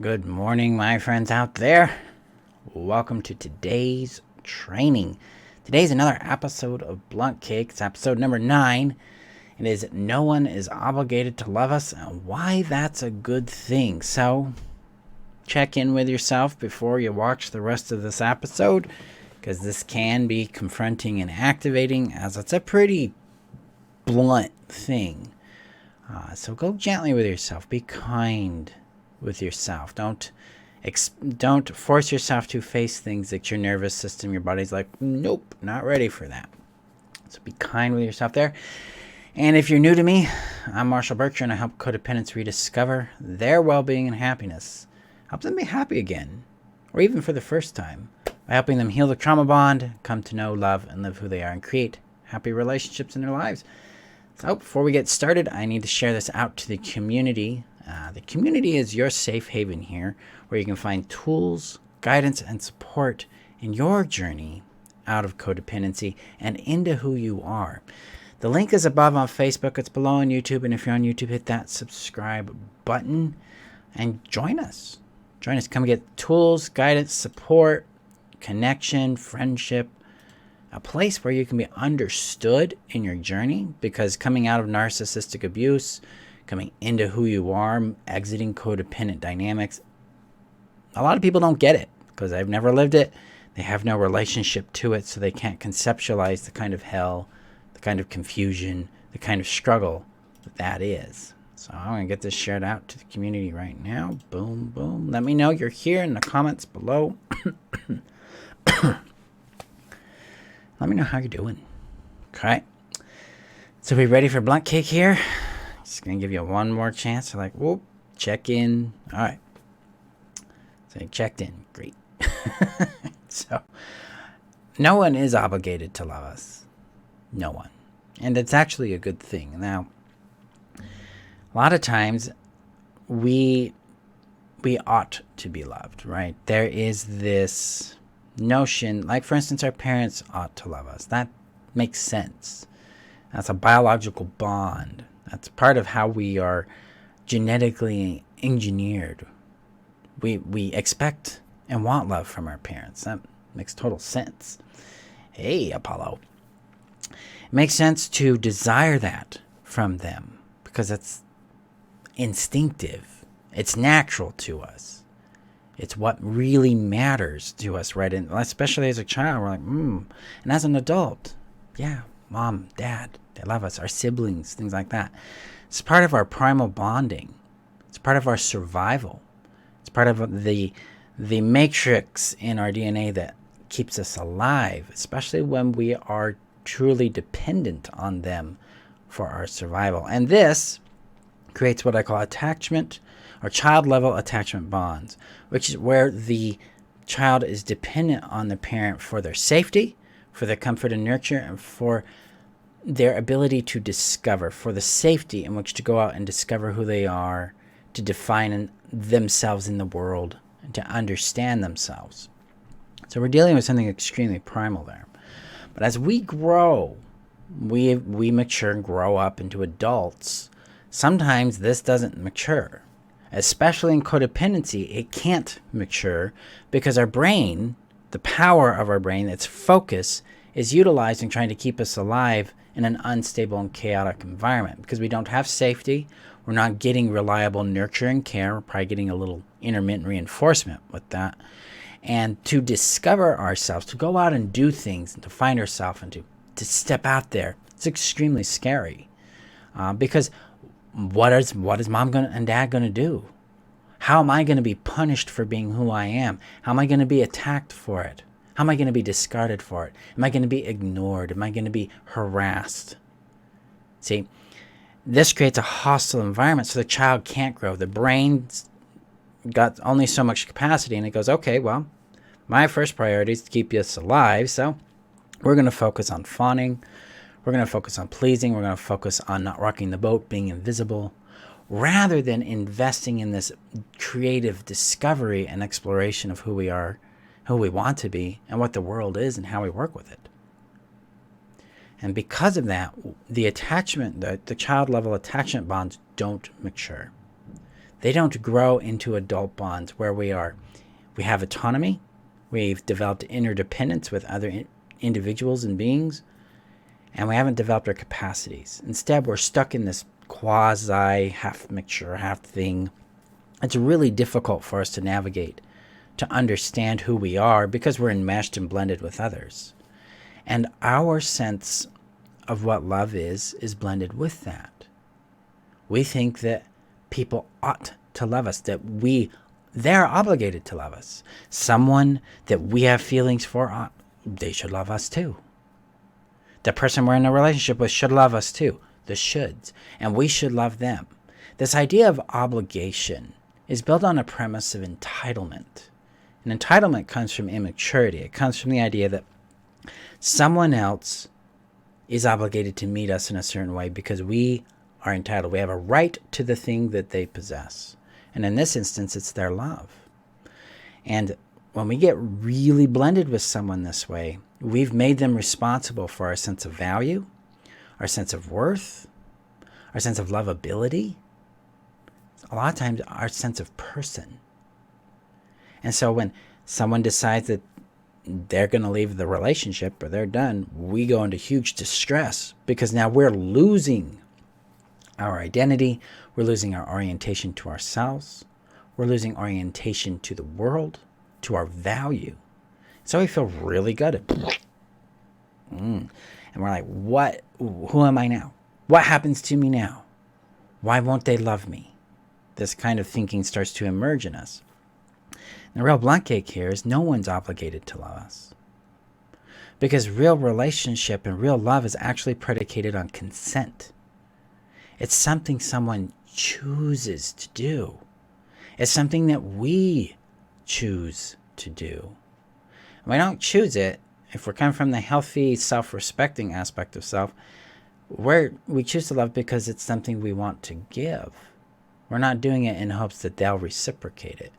Good morning, my friends out there. Welcome to today's training. Today's another episode of Blunt Cake. It's episode number 9. It is No One is Obligated to Love Us and Why That's a Good Thing. So, check in with yourself before you watch the rest of this episode, because this can be confronting and activating, as it's a pretty blunt thing. So go gently with yourself. Be kind with yourself. Don't force yourself to face things that your nervous system, your body's like, nope, not ready for that. So be kind with yourself there. And if you're new to me, I'm Marshall Burtcher, and I help codependents rediscover their well-being and happiness. Help them be happy again, or even for the first time, by helping them heal the trauma bond, come to know, love, and live who they are, and create happy relationships in their lives. So before we get started, I need to share this out to the community. The community is your safe haven here, where you can find tools, guidance, and support in your journey out of codependency and into who you are. The link is above on Facebook. It's below on YouTube. And if you're on YouTube, hit that subscribe button and join us. Come get tools, guidance, support, connection, friendship, a place where you can be understood in your journey, because coming out of narcissistic abuse, coming into who you are, exiting codependent dynamics, a lot of people don't get it because they've never lived it. They have no relationship to it, so they can't conceptualize the kind of hell, the kind of confusion, the kind of struggle that is. So I'm going to get this shared out to the community right now. Boom, boom. Let me know you're here in the comments below. Let me know how you're doing. Okay. So we ready for blunt cake here? Just going to give you one more chance to whoop, check in. All right. So you checked in. Great. So no one is obligated to love us. No one. And it's actually a good thing. Now, a lot of times we ought to be loved, right? There is this notion, like for instance, our parents ought to love us. That makes sense. That's a biological bond. That's part of how we are genetically engineered. We expect and want love from our parents. That makes total sense. Hey, Apollo. It makes sense to desire that from them because it's instinctive. It's natural to us. It's what really matters to us, right? And especially as a child, we're like, And as an adult, yeah, mom, dad, they love us, our siblings, things like that. It's part of our primal bonding. It's part of our survival. It's part of the matrix in our DNA that keeps us alive, especially when we are truly dependent on them for our survival. And this creates what I call attachment or child-level attachment bonds, which is where the child is dependent on the parent for their safety, for their comfort and nurture, and for their ability to discover, for the safety in which to go out and discover who they are, to define themselves in the world, and to understand themselves. So we're dealing with something extremely primal there. But as we grow, we mature and grow up into adults, sometimes this doesn't mature. Especially in codependency, it can't mature because our brain, the power of our brain, its focus, is utilized in trying to keep us alive in an unstable and chaotic environment because we don't have safety. We're not getting reliable nurture and care. We're probably getting a little intermittent reinforcement with that. And to discover ourselves, to go out and do things, and to find ourselves, and to step out there, it's extremely scary because what is mom and dad going to do? How am I going to be punished for being who I am? How am I going to be attacked for it? How am I going to be discarded for it? Am I going to be ignored? Am I going to be harassed? See, this creates a hostile environment so the child can't grow. The brain's got only so much capacity, and it goes, okay, well, my first priority is to keep us alive, so we're going to focus on fawning. We're going to focus on pleasing. We're going to focus on not rocking the boat, being invisible, rather than investing in this creative discovery and exploration of who we are, who we want to be, and what the world is and how we work with it. And because of that, the attachment, the child level attachment bonds don't mature. They don't grow into adult bonds where we have autonomy, we've developed interdependence with other individuals and beings, and we haven't developed our capacities. Instead, we're stuck in this quasi, half mixture, half thing. It's really difficult for us to navigate, to understand who we are, because we're enmeshed and blended with others. And our sense of what love is blended with that. We think that people ought to love us, that they're obligated to love us. Someone that we have feelings for, they should love us too. The person we're in a relationship with should love us too. The shoulds. And we should love them. This idea of obligation is built on a premise of entitlement. And entitlement comes from immaturity. It comes from the idea that someone else is obligated to meet us in a certain way because we are entitled. We have a right to the thing that they possess. And in this instance, it's their love. And when we get really blended with someone this way, we've made them responsible for our sense of value, our sense of worth, our sense of lovability, a lot of times our sense of person. And so when someone decides that they're going to leave the relationship or they're done, we go into huge distress because now we're losing our identity, we're losing our orientation to ourselves, we're losing orientation to the world, to our value. So we feel really good at and we're like, who am I now? What happens to me now? Why won't they love me? This kind of thinking starts to emerge in us. And the real blunt cake here is no one's obligated to love us. Because real relationship and real love is actually predicated on consent. It's something someone chooses to do. It's something that we choose to do. And we don't choose it. If we're coming from the healthy, self-respecting aspect of self, we choose to love because it's something we want to give. We're not doing it in hopes that they'll reciprocate it.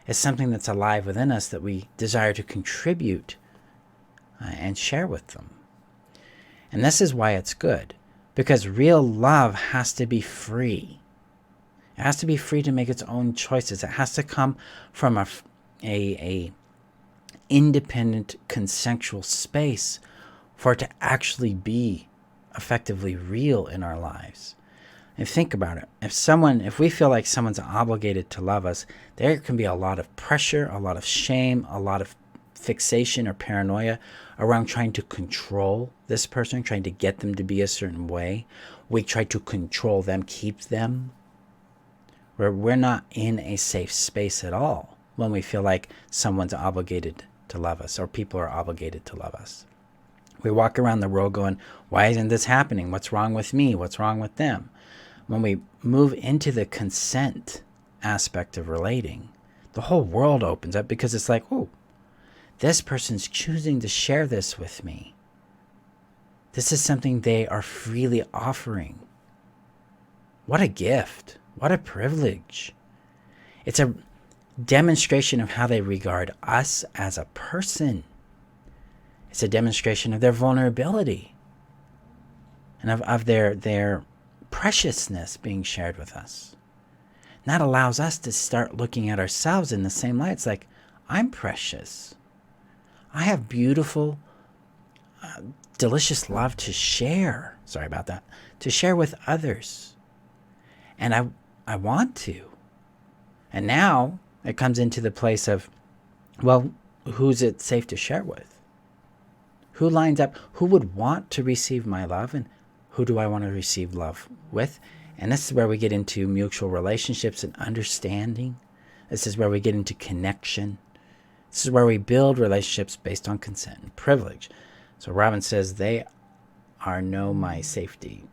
It's something that's alive within us that we desire to contribute and share with them. And this is why it's good. Because real love has to be free. It has to be free to make its own choices. It has to come from a independent, consensual space for it to actually be effectively real in our lives. And think about it. If we feel like someone's obligated to love us, there can be a lot of pressure, a lot of shame, a lot of fixation or paranoia around trying to control this person, trying to get them to be a certain way. We try to control them, keep them. We're not in a safe space at all when we feel like someone's obligated to love us or people are obligated to love us. We walk around the world going, why isn't this happening? What's wrong with me? What's wrong with them? When we move into the consent aspect of relating, the whole world opens up because it's like, oh, this person's choosing to share this with me. This is something they are freely offering. What a gift. What a privilege. It's a demonstration of how they regard us as a person. It's a demonstration of their vulnerability and of their preciousness being shared with us. And that allows us to start looking at ourselves in the same light. It's like, I'm precious. I have beautiful, delicious love to share. Sorry about that. To share with others. And I want to. And now it comes into the place of, well, who's it safe to share with? Who lines up? Who would want to receive my love? And who do I want to receive love with? And this is where we get into mutual relationships and understanding. This is where we get into connection. This is where we build relationships based on consent and privilege. So Robin says, they are my safety.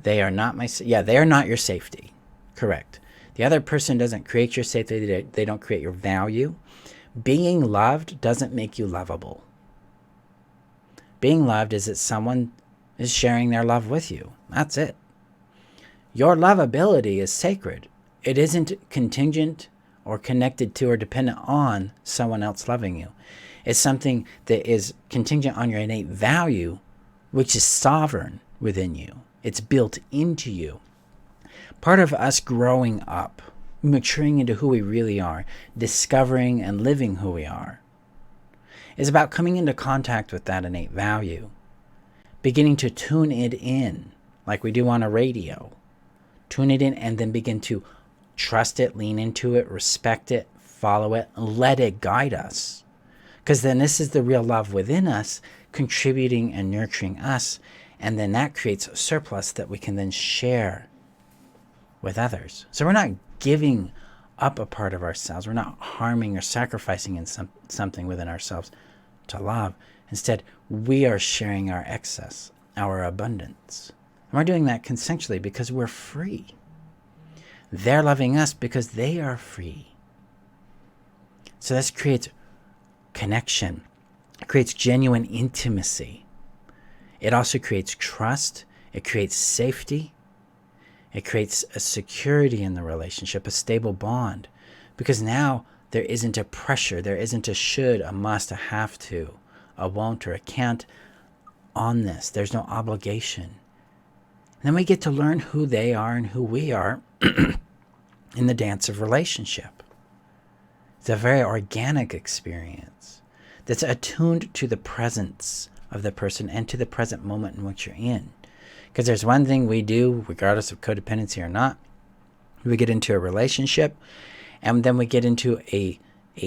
They are not they are not your safety. Correct. The other person doesn't create your safety. They don't create your value. Being loved doesn't make you lovable. Being loved is that someone is sharing their love with you. That's it. Your lovability is sacred. It isn't contingent or connected to or dependent on someone else loving you. It's something that is contingent on your innate value, which is sovereign within you. It's built into you. Part of us growing up, maturing into who we really are, discovering and living who we are, is about coming into contact with that innate value, beginning to tune it in like we do on a radio. Tune it in and then begin to trust it, lean into it, respect it, follow it, let it guide us. Because then this is the real love within us, contributing and nurturing us. And then that creates a surplus that we can then share with others. So we're not giving up a part of ourselves. We're not harming or sacrificing in something within ourselves to love. Instead, we are sharing our excess, our abundance. And we're doing that consensually because we're free. They're loving us because they are free. So this creates connection. It creates genuine intimacy. It also creates trust. It creates safety. It creates a security in the relationship, a stable bond. Because now there isn't a pressure. There isn't a should, a must, a have to, a won't, or a can't on this. There's no obligation. And then we get to learn who they are and who we are in the dance of relationship. It's a very organic experience that's attuned to the presence of the person and to the present moment in which you're in. Because there's one thing we do, regardless of codependency or not, we get into a relationship and then we get into a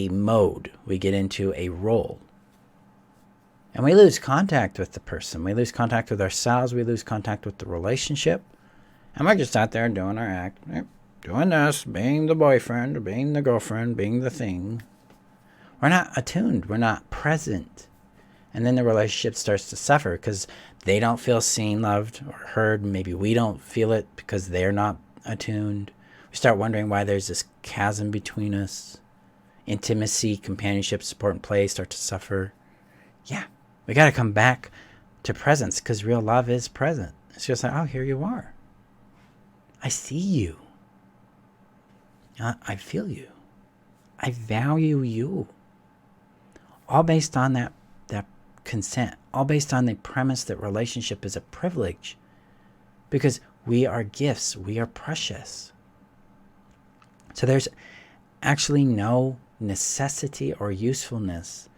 mode, we get into a role. And we lose contact with the person. We lose contact with ourselves. We lose contact with the relationship. And we're just out there doing our act. Doing this, being the boyfriend, or being the girlfriend, being the thing. We're not attuned. We're not present. And then the relationship starts to suffer because they don't feel seen, loved, or heard. Maybe we don't feel it because they're not attuned. We start wondering why there's this chasm between us. Intimacy, companionship, support, and play start to suffer. Yeah. We got to come back to presence because real love is present. It's just like, oh, here you are. I see you. I feel you. I value you. All based on that consent. All based on the premise that relationship is a privilege because we are gifts. We are precious. So there's actually no necessity or usefulness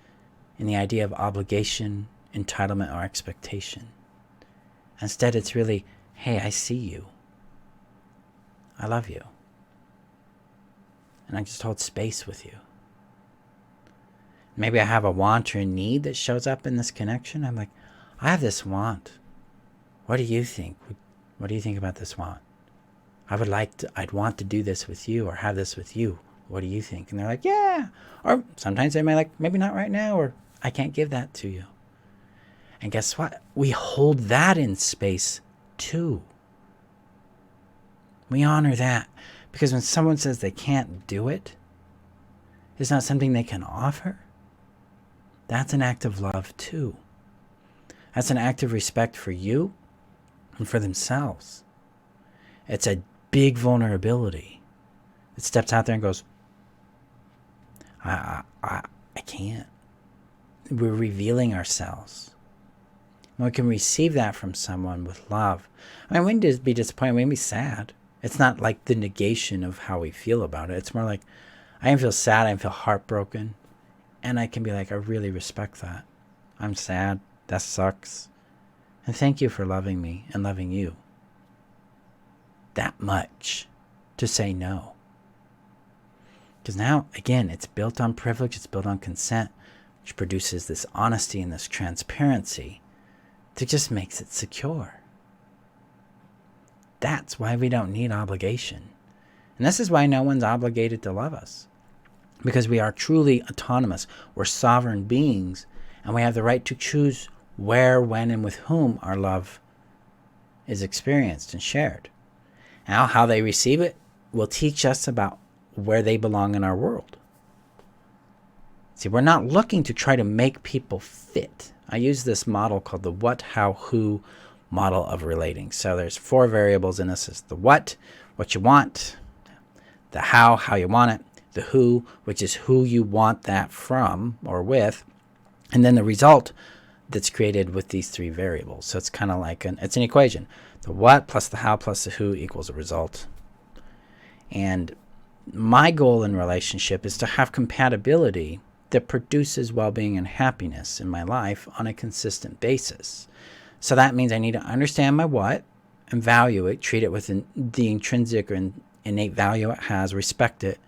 in the idea of obligation, entitlement, or expectation. Instead, it's really, hey, I see you. I love you. And I just hold space with you. Maybe I have a want or a need that shows up in this connection. I'm like, I have this want. What do you think? What do you think about this want? I'd want to do this with you or have this with you. What do you think? And they're like, yeah. Or sometimes they may like, maybe not right now, or I can't give that to you. And guess what? We hold that in space too. We honor that. Because when someone says they can't do it, it's not something they can offer. That's an act of love too. That's an act of respect for you and for themselves. It's a big vulnerability. It steps out there and goes, I can't. We're revealing ourselves. And we can receive that from someone with love. I mean, we can just be disappointed. We can be sad. It's not like the negation of how we feel about it. It's more like, I can feel sad. I can feel heartbroken. And I can be like, I really respect that. I'm sad. That sucks. And thank you for loving me and loving you. That much to say no. Because now, again, it's built on privilege. It's built on consent, which produces this honesty and this transparency that just makes it secure. That's why we don't need obligation. And this is why no one's obligated to love us. Because we are truly autonomous. We're sovereign beings. And we have the right to choose where, when, and with whom our love is experienced and shared. Now, how they receive it will teach us about where they belong in our world. See, we're not looking to try to make people fit. I use this model called the what, how, who model of relating. So there's 4 variables in this. It's the what you want, the how you want it, the who, which is who you want that from or with, and then the result that's created with these 3 variables. So it's kind of like it's an equation. The what plus the how plus the who equals a result. And my goal in relationship is to have compatibility that produces well-being and happiness in my life on a consistent basis. So that means I need to understand my what and value it, treat it with the intrinsic or innate value it has, respect it,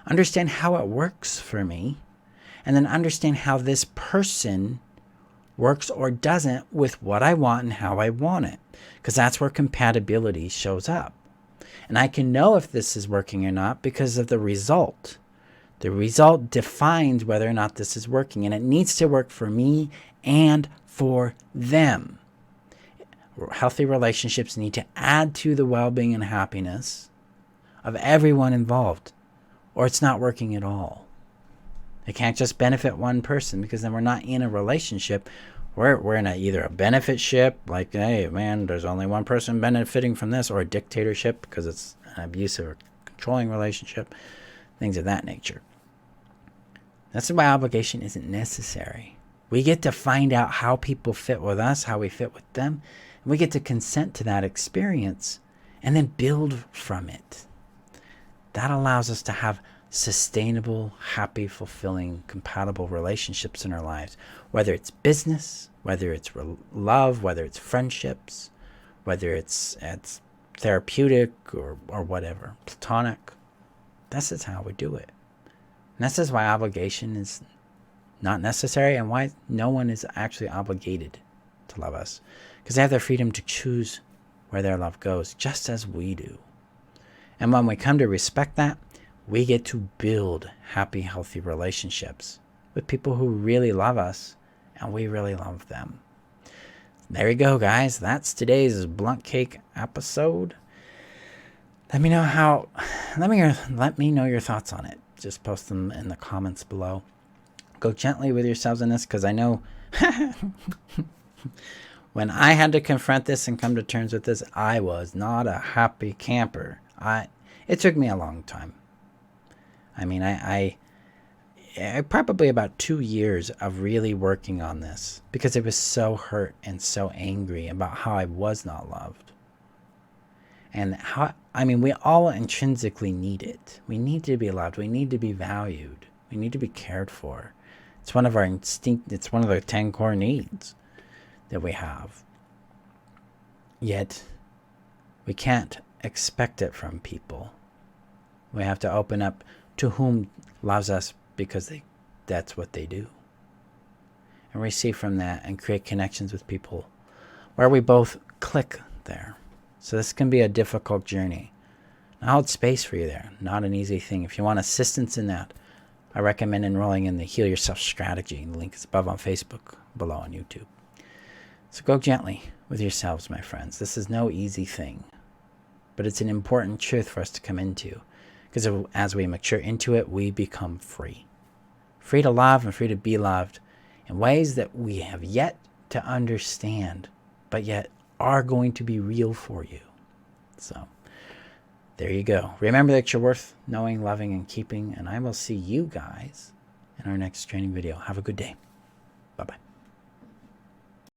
understand how it works for me, and then understand how this person works or doesn't with what I want and how I want it. Because that's where compatibility shows up. And I can know if this is working or not because of the result. The result defines whether or not this is working, and it needs to work for me and for them. Healthy relationships need to add to the well-being and happiness of everyone involved, or it's not working at all. It can't just benefit one person, because then we're not in a relationship. We're in either a benefit ship, like, hey, man, there's only one person benefiting from this, or a dictatorship, because it's an abusive or controlling relationship, things of that nature. That's why obligation isn't necessary. We get to find out how people fit with us, how we fit with them, and we get to consent to that experience and then build from it. That allows us to have sustainable, happy, fulfilling, compatible relationships in our lives, whether it's business, whether it's love, whether it's friendships, whether it's therapeutic or whatever, platonic. This is how we do it. And this is why obligation is not necessary, and why no one is actually obligated to love us, because they have their freedom to choose where their love goes, just as we do. And when we come to respect that, we get to build happy, healthy relationships with people who really love us, and we really love them. There you go, guys. That's today's Blunt Cake episode. Let me know your thoughts on it. Just post them in the comments below. Go gently with yourselves in this, because I know when I had to confront this and come to terms with this, I was not a happy camper. It took me a long time. I mean, I probably about 2 years of really working on this, because I was so hurt and so angry about how I was not loved. And we all intrinsically need it. We need to be loved. We need to be valued. We need to be cared for. It's one of our it's one of the 10 core needs that we have. Yet, we can't expect it from people. We have to open up to whom loves us, because that's what they do. And receive from that and create connections with people where we both click there. So this can be a difficult journey. I hold space for you there. Not an easy thing. If you want assistance in that, I recommend enrolling in the Heal Yourself Strategy. The link is above on Facebook, below on YouTube. So go gently with yourselves, my friends. This is no easy thing, but it's an important truth for us to come into, because as we mature into it, we become free. Free to love and free to be loved in ways that we have yet to understand, but yet are going to be real for you. So there you go. Remember that you're worth knowing, loving, and keeping, and I will see you guys in our next training video. Have a good day. Bye-bye.